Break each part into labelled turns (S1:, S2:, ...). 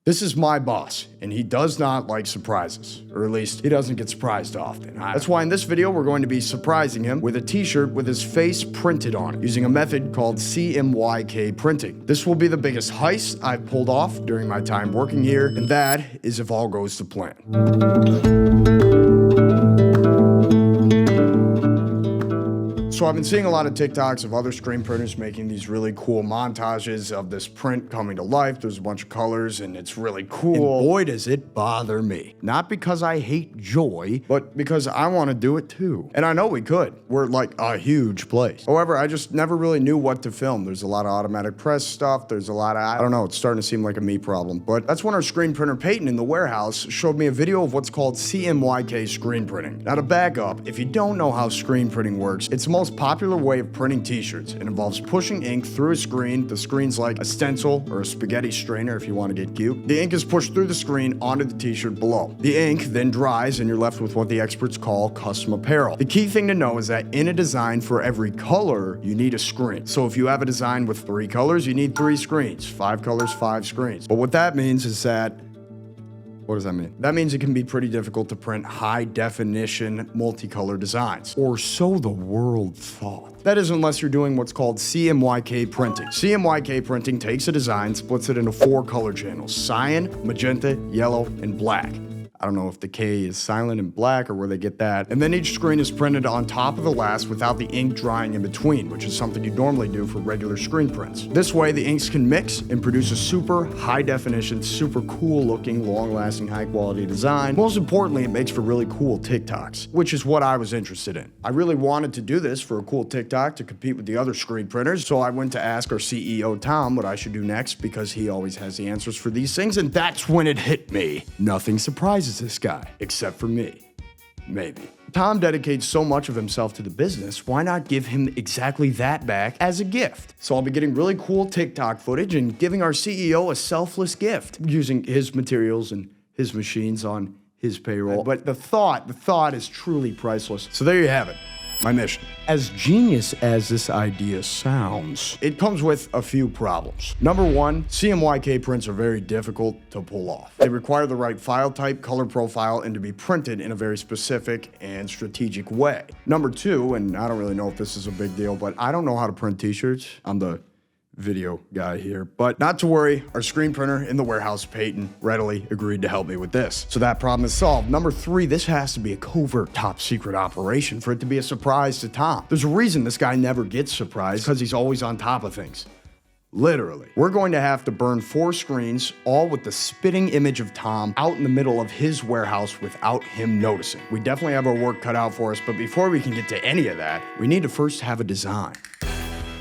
S1: This is my boss, and he does not like surprises, or at least he doesn't get surprised often. That's why in this video, we're going to be surprising him with a t-shirt with his face printed on it, using a method called CMYK printing. This will be the biggest heist I've pulled off during my time working here, and that is if all goes to plan. So I've been seeing a lot of TikToks of other screen printers making these really cool montages of this print coming to life. There's a bunch of colors and it's really cool. And boy, does it bother me. Not because I hate joy, but because I want to do it too. And I know we could. We're like a huge place. However, I just never really knew what to film. There's a lot of automatic press stuff. There's a lot of, I don't know, it's starting to seem like a me problem. But that's when our screen printer Peyton in the warehouse showed me a video of what's called CMYK Screen Printing. Now to back up, if you don't know how screen printing works, it's the most popular way of printing t-shirts. It involves pushing ink through a screen. The screen's like a stencil or a spaghetti strainer if you want to get cute. The ink is pushed through the screen onto the t-shirt below. The ink then dries and you're left with what the experts call custom apparel. The key thing to know is that in a design for every color, you need a screen. So if you have a design with 3 colors, you need 3 screens. 5 colors, 5 screens. But what that means is that what does that mean? That means it can be pretty difficult to print high-definition, multicolor designs. Or so the world thought. That is unless you're doing what's called CMYK printing. CMYK printing takes a design, splits it into 4 color channels: cyan, magenta, yellow, and black. I don't know if the K is silent and black or where they get that. And then each screen is printed on top of the last without the ink drying in between, which is something you normally do for regular screen prints. This way, the inks can mix and produce a super high definition, super cool looking, long lasting, high quality design. Most importantly, it makes for really cool TikToks, which is what I was interested in. I really wanted to do this for a cool TikTok to compete with the other screen printers, so I went to ask our CEO, Tom, what I should do next because he always has the answers for these things, and that's when it hit me. Nothing surprises this guy, except for me. Maybe. Tom dedicates so much of himself to the business, why not give him exactly that back as a gift? So I'll be getting really cool TikTok footage and giving our CEO a selfless gift, using his materials and his machines on his payroll. But the thought is truly priceless. So there you have it. My mission. As genius as this idea sounds, it comes with a few problems. Number 1, CMYK prints are very difficult to pull off. They require the right file type, color profile, and to be printed in a very specific and strategic way. Number 2, and I don't really know if this is a big deal, but I don't know how to print t-shirts. I'm the video guy here, but not to worry, our screen printer in the warehouse, Peyton, readily agreed to help me with this. So that problem is solved. Number 3, this has to be a covert top secret operation for it to be a surprise to Tom. There's a reason this guy never gets surprised, because he's always on top of things. Literally. We're going to have to burn 4 screens, all with the spitting image of Tom out in the middle of his warehouse without him noticing. We definitely have our work cut out for us, but before we can get to any of that, we need to first have a design.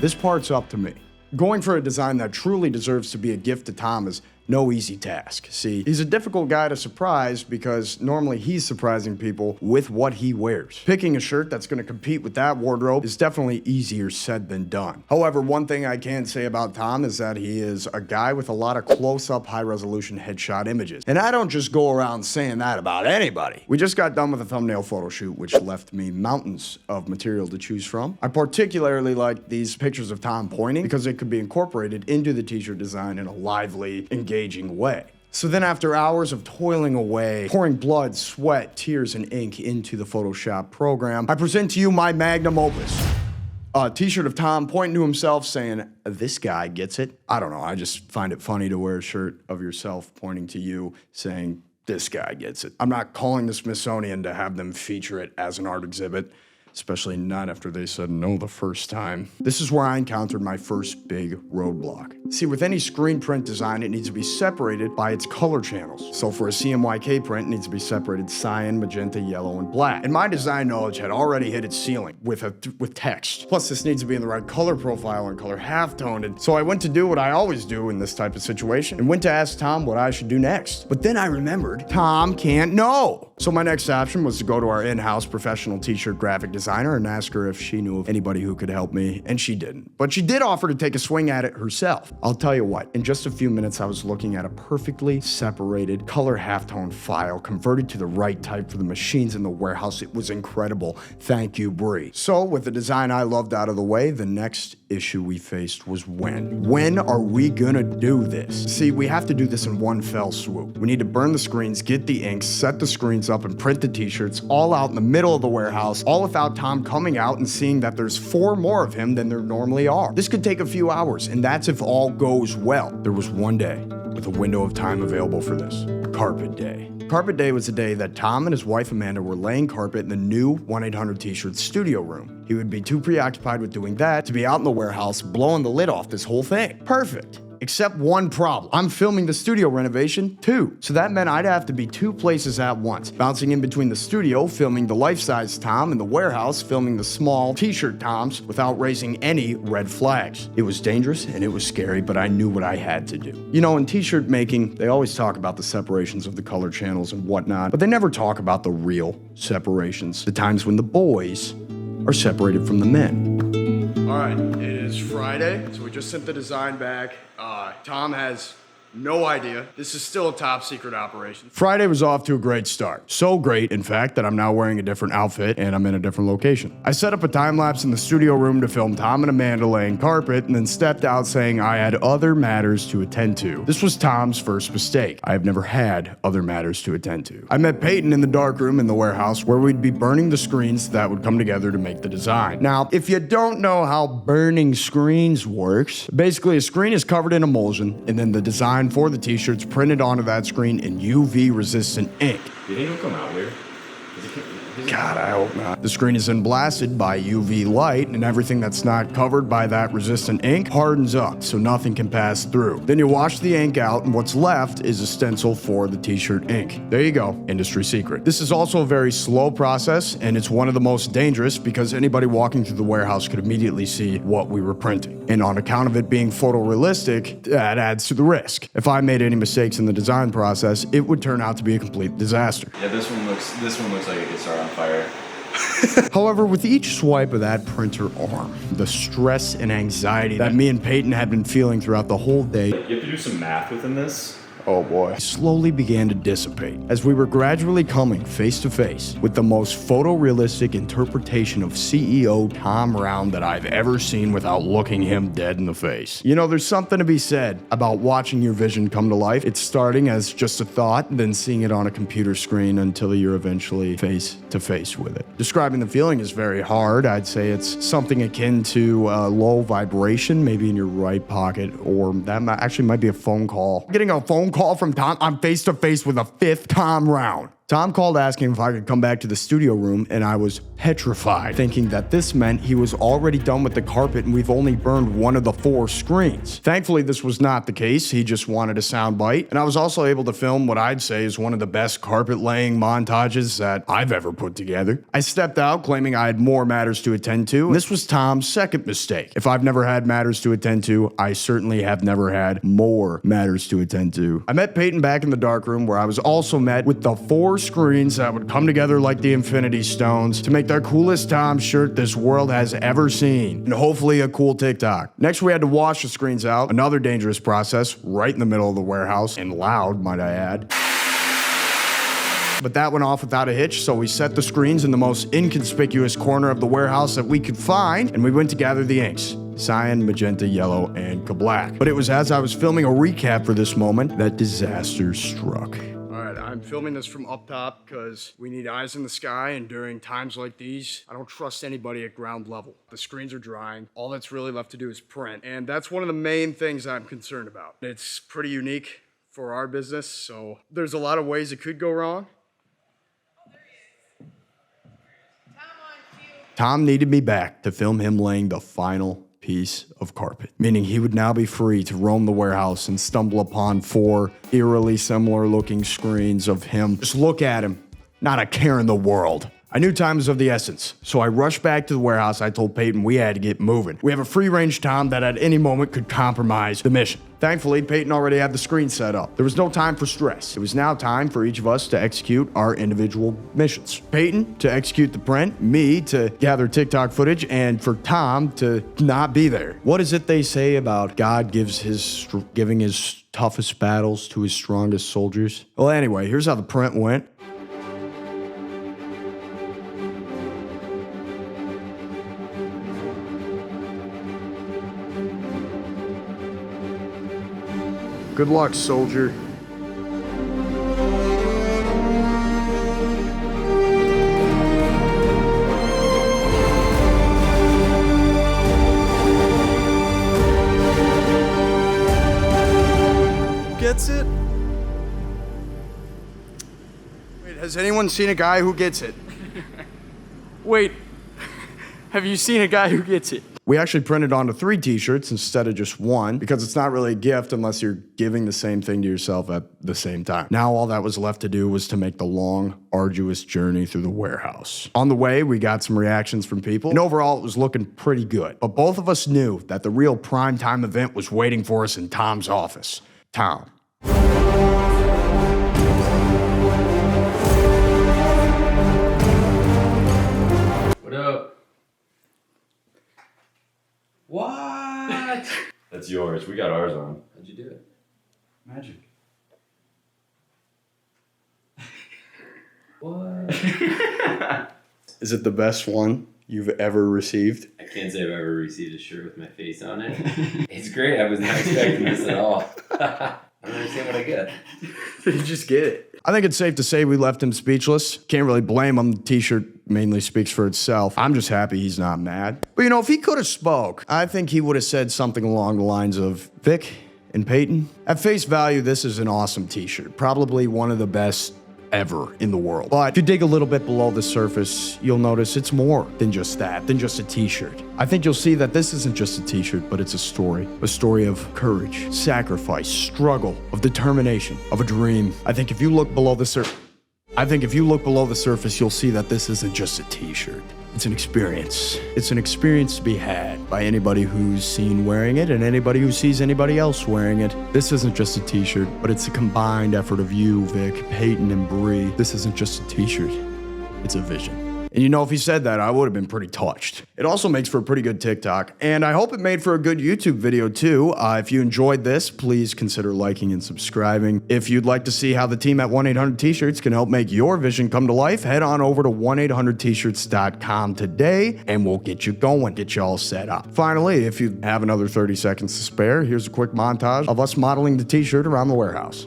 S1: This part's up to me. Going for a design that truly deserves to be a gift to Tom is no easy task. See, he's a difficult guy to surprise because normally he's surprising people with what he wears. Picking a shirt that's going to compete with that wardrobe is definitely easier said than done. However, one thing I can say about Tom is that he is a guy with a lot of close-up, high-resolution headshot images. And I don't just go around saying that about anybody. We just got done with a thumbnail photo shoot, which left me mountains of material to choose from. I particularly like these pictures of Tom pointing because it could be incorporated into the t-shirt design in a lively, engaging way. So then after hours of toiling away, pouring blood, sweat, tears, and ink into the Photoshop program, I present to you my magnum opus. A t-shirt of Tom pointing to himself saying, "This guy gets it." I don't know, I just find it funny to wear a shirt of yourself pointing to you saying, "This guy gets it." I'm not calling the Smithsonian to have them feature it as an art exhibit. Especially not after they said no the first time. This is where I encountered my first big roadblock. See, with any screen print design, it needs to be separated by its color channels. So for a CMYK print, it needs to be separated cyan, magenta, yellow, and black. And my design knowledge had already hit its ceiling with text. Plus, this needs to be in the right color profile and color halftone. And so I went to do what I always do in this type of situation and went to ask Tom what I should do next. But then I remembered, Tom can't know. So my next option was to go to our in-house professional t-shirt graphic designer designer and ask her if she knew of anybody who could help me, and she didn't. But she did offer to take a swing at it herself. I'll tell you what, in just a few minutes I was looking at a perfectly separated color halftone file converted to the right type for the machines in the warehouse. It was incredible. Thank you, Bree. So with the design I loved out of the way, the next issue we faced was when. When are we gonna do this? See, we have to do this in one fell swoop. We need to burn the screens, get the ink, set the screens up, and print the t-shirts all out in the middle of the warehouse, all without Tom coming out and seeing that there's 4 more of him than there normally are. This could take a few hours, and that's if all goes well. There was one day with a window of time available for this. Carpet Day. Carpet Day was the day that Tom and his wife Amanda were laying carpet in the new 1-800 T-shirt studio room. He would be too preoccupied with doing that to be out in the warehouse blowing the lid off this whole thing. Perfect. Except one problem. I'm filming the studio renovation too. So that meant I'd have to be 2 places at once. Bouncing in between the studio, filming the life-size Tom, and the warehouse, filming the small t-shirt Toms without raising any red flags. It was dangerous and it was scary, but I knew what I had to do. You know, in t-shirt making, they always talk about the separations of the color channels and whatnot, but they never talk about the real separations. The times when the boys are separated from the men. All right, it is Friday, so we just sent the design back. Tom has no idea. This is still a top secret operation. Friday was off to a great start. So great, in fact, that I'm now wearing a different outfit and I'm in a different location. I set up a time lapse in the studio room to film Tom and Amanda laying carpet and then stepped out saying I had other matters to attend to. This was Tom's first mistake. I have never had other matters to attend to. I met Peyton in the dark room in the warehouse where we'd be burning the screens that would come together to make the design. Now, if you don't know how burning screens works, basically a screen is covered in emulsion and then the design for the t-shirts printed onto that screen in UV resistant ink.
S2: You think he'll come out here?
S1: God, I hope not. The screen is then blasted by UV light, and everything that's not covered by that resistant ink hardens up, so nothing can pass through. Then you wash the ink out, and what's left is a stencil for the t-shirt ink. There you go, industry secret. This is also a very slow process, and it's one of the most dangerous because anybody walking through the warehouse could immediately see what we were printing. And on account of it being photorealistic, that adds to the risk. If I made any mistakes in the design process, it would turn out to be a complete disaster.
S2: Yeah, this one looks like it could start on fire.
S1: However, with each swipe of that printer arm, the stress and anxiety that me and Peyton had been feeling throughout the whole day,
S2: You have to do some math within this.
S1: oh boy, slowly began to dissipate as we were gradually coming face to face with the most photorealistic interpretation of CEO Tom Round that I've ever seen without looking him dead in the face. You know, there's something to be said about watching your vision come to life. It's starting as just a thought, then seeing it on a computer screen until you're eventually face to face with it. Describing the feeling is very hard. I'd say it's something akin to low vibration, maybe in your right pocket, or that actually might be a phone call. Getting a phone call from Tom, I'm face to face with a 5th Tom Round. Tom called asking if I could come back to the studio room, and I was petrified, thinking that this meant he was already done with the carpet and we've only burned one of the 4 screens. Thankfully, this was not the case. He just wanted a sound bite, and I was also able to film what I'd say is one of the best carpet laying montages that I've ever put together. I stepped out claiming I had more matters to attend to, and this was Tom's second mistake. If I've never had matters to attend to, I certainly have never had more matters to attend to. I met Peyton back in the darkroom where I was also met with the 4 screens that would come together like the Infinity Stones to make the coolest Tom shirt this world has ever seen, and hopefully a cool TikTok. Next, we had to wash the screens out, another dangerous process right in the middle of the warehouse, and loud, might I add. But that went off without a hitch, so we set the screens in the most inconspicuous corner of the warehouse that we could find, and we went to gather the inks. Cyan, magenta, yellow, and black. But it was as I was filming a recap for this moment that disaster struck. I'm filming this from up top because we need eyes in the sky, and during times like these, I don't trust anybody at ground level. The screens are drying. All that's really left to do is print, and that's one of the main things I'm concerned about. It's pretty unique for our business, so there's a lot of ways it could go wrong. Tom needed me back to film him laying the final piece of carpet, meaning he would now be free to roam the warehouse and stumble upon 4 eerily similar looking screens of him. Just look at him, not a care in the world. I knew time was of the essence, so I rushed back to the warehouse. I told Peyton we had to get moving. We have a free-range Tom that at any moment could compromise the mission. Thankfully, Peyton already had the screen set up. There was no time for stress. It was now time for each of us to execute our individual missions. Peyton to execute the print, me to gather TikTok footage, and for Tom to not be there. What is it they say about God giving his toughest battles to his strongest soldiers? Well, anyway, here's how the print went. Good luck, soldier. Gets it? Wait, has anyone seen a guy who gets it?
S3: Wait, have you seen a guy who gets it?
S1: We actually printed onto 3 t-shirts instead of just 1 because it's not really a gift unless you're giving the same thing to yourself at the same time. Now all that was left to do was to make the long, arduous journey through the warehouse. On the way, we got some reactions from people, and overall it was looking pretty good. But both of us knew that the real primetime event was waiting for us in Tom's office. Tom.
S4: What up? What?
S2: That's yours. We got ours on.
S4: How'd you do it?
S3: Magic.
S4: What?
S1: Is it the best one you've ever received?
S4: I can't say I've ever received a shirt with my face on it. It's great. I was not expecting this at all. I don't understand what I get.
S1: You just get it. I think it's safe to say we left him speechless. Can't really blame him. The t-shirt mainly speaks for itself. I'm just happy he's not mad. But you know, if he could have spoke, I think he would have said something along the lines of, Vic and Peyton, at face value, this is an awesome t-shirt. Probably one of the best ever in the world. But if you dig a little bit below the surface, you'll notice it's more than just that, than just a t-shirt. I think you'll see that this isn't just a t-shirt, but it's a story of courage, sacrifice, struggle, of determination, of a dream. I think if you look below the surface, you'll see that this isn't just a t-shirt. It's an experience. It's an experience to be had by anybody who's seen wearing it and anybody who sees anybody else wearing it. This isn't just a t-shirt, but it's a combined effort of you, Vic, Peyton, and Bree. This isn't just a t-shirt. It's a vision. And you know, if he said that, I would have been pretty touched. It also makes for a pretty good TikTok, and I hope it made for a good YouTube video too. If you enjoyed this, please consider liking and subscribing. If you'd like to see how the team at 1-800-T-Shirts can help make your vision come to life, head on over to 1-800-T-Shirts.com today, and we'll get you going, get you all set up. Finally, if you have another 30 seconds to spare, here's a quick montage of us modeling the t-shirt around the warehouse.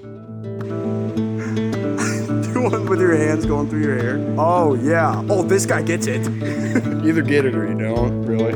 S1: One with your hands going through your hair. Oh, yeah. Oh, this guy gets it. You either get it or you don't, really.